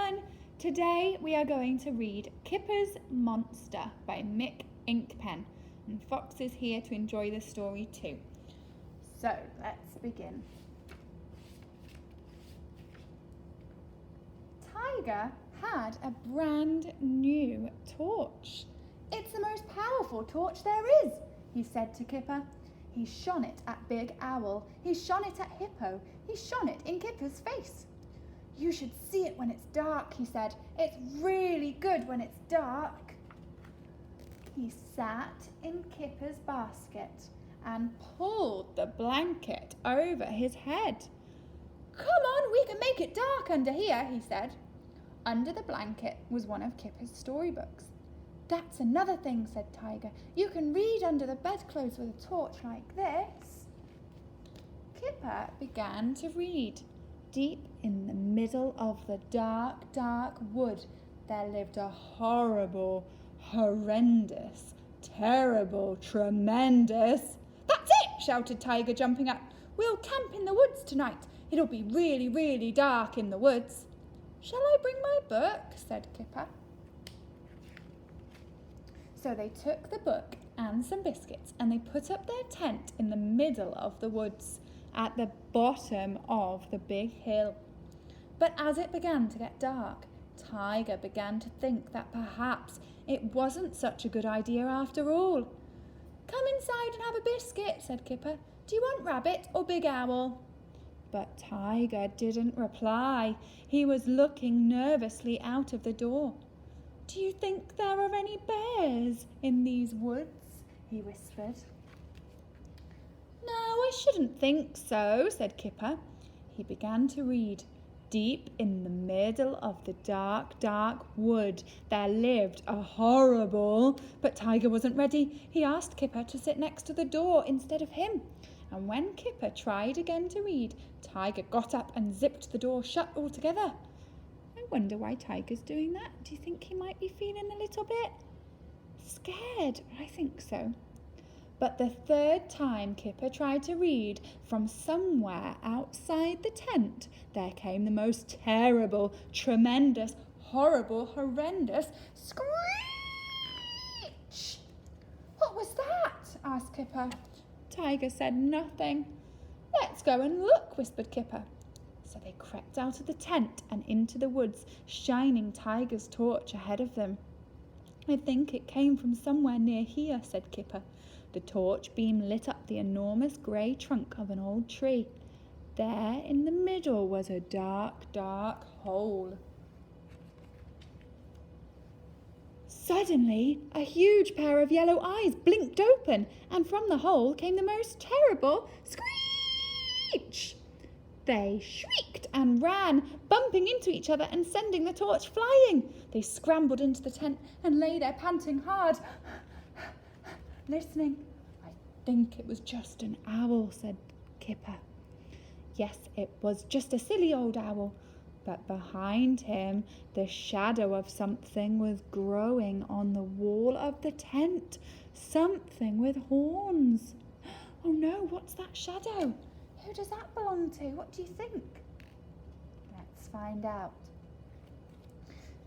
everyone! Today we are going to read Kipper's Monster by Mick Inkpen, and Fox is here to enjoy the story too. So let's begin. Tiger had a brand new torch. "It's the most powerful torch there is," he said to Kipper. He shone it at Big Owl, he shone it at Hippo, he shone it in Kipper's face. "You should see it when it's dark," he said. "It's really good when it's dark." He sat in Kipper's basket and pulled the blanket over his head. "Come on, we can make it dark under here," he said. Under the blanket was one of Kipper's storybooks. "That's another thing," said Tiger. "You can read under the bedclothes with a torch like this." Kipper began to read. Deep in the middle of the dark, dark wood, there lived a horrible, horrendous, terrible, tremendous... "That's it!" shouted Tiger, jumping up. "We'll camp in the woods tonight. It'll be really, really dark in the woods." "Shall I bring my book?" said Kipper. So they took the book and some biscuits and they put up their tent in the middle of the woods, at the bottom of the big hill. But as it began to get dark, Tiger began to think that perhaps it wasn't such a good idea after all. "Come inside and have a biscuit," said Kipper. "Do you want Rabbit or Big Owl?" But Tiger didn't reply. He was looking nervously out of the door. "Do you think there are any bears in these woods?" he whispered. "No, I shouldn't think so," said Kipper. He began to read. Deep in the middle of the dark, dark wood, there lived a horrible... But Tiger wasn't ready. He asked Kipper to sit next to the door instead of him. And when Kipper tried again to read, Tiger got up and zipped the door shut altogether. I wonder why Tiger's doing that. Do you think he might be feeling a little bit scared? I think so. But the third time Kipper tried to read, from somewhere outside the tent, there came the most terrible, tremendous, horrible, horrendous screech. "What was that?" asked Kipper. Tiger said nothing. "Let's go and look," whispered Kipper. So they crept out of the tent and into the woods, shining Tiger's torch ahead of them. "I think it came from somewhere near here," said Kipper. The torch beam lit up the enormous grey trunk of an old tree. There in the middle was a dark, dark hole. Suddenly, a huge pair of yellow eyes blinked open, and from the hole came the most terrible screech. They shrieked and ran, bumping into each other and sending the torch flying. They scrambled into the tent and lay there panting hard, listening. "I think it was just an owl," said Kipper. Yes, it was just a silly old owl. But behind him, the shadow of something was growing on the wall of the tent. Something with horns. "Oh no, what's that shadow? Who does that belong to? What do you think?" Let's find out.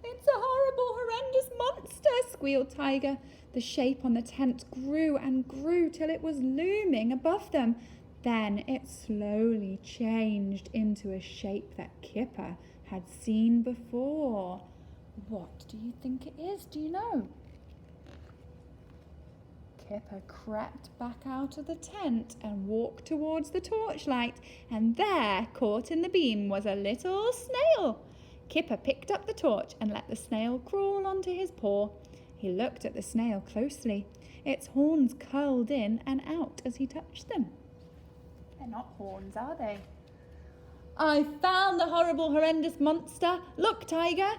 "It's a horrible, horrendous monster," squealed Tiger. The shape on the tent grew and grew till it was looming above them. Then it slowly changed into a shape that Kipper had seen before. What do you think it is? Do you know? Kipper crept back out of the tent and walked towards the torchlight, and there, caught in the beam, was a little snail. Kipper picked up the torch and let the snail crawl onto his paw. He looked at the snail closely. Its horns curled in and out as he touched them. They're not horns, are they? "I found the horrible, horrendous monster. Look, Tiger."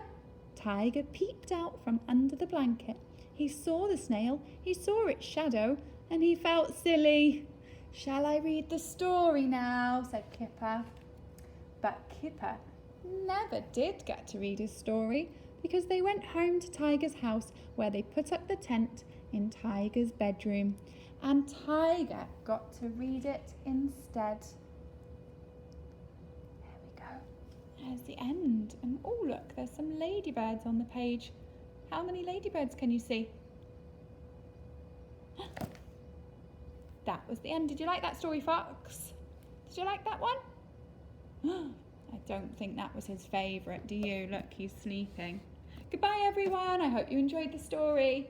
Tiger peeped out from under the blanket. He saw the snail, he saw its shadow, and he felt silly. "Shall I read the story now?" said Kipper. But Kipper never did get to read his story, because they went home to Tiger's house, where they put up the tent in Tiger's bedroom, and Tiger got to read it instead. There we go. There's the end. And oh look, there's some ladybirds on the page. How many ladybirds can you see? That was the end. Did you like that story, Fox? Did you like that one? I don't think that was his favourite, do you? Look, he's sleeping. Goodbye, everyone. I hope you enjoyed the story.